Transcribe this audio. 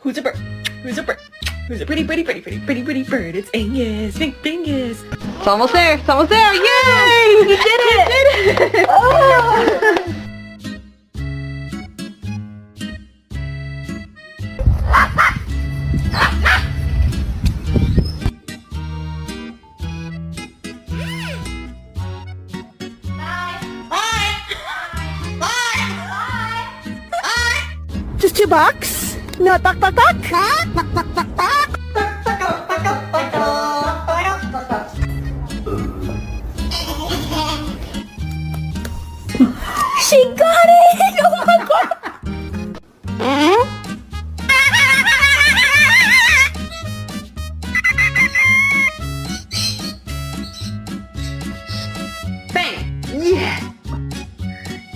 Who's a bird? Who's a bird? Who's a pretty bird? It's Angus. Bingus. It's almost there. It's almost there. Yay! You did it! Oh! Just $2? No, talk. She got it!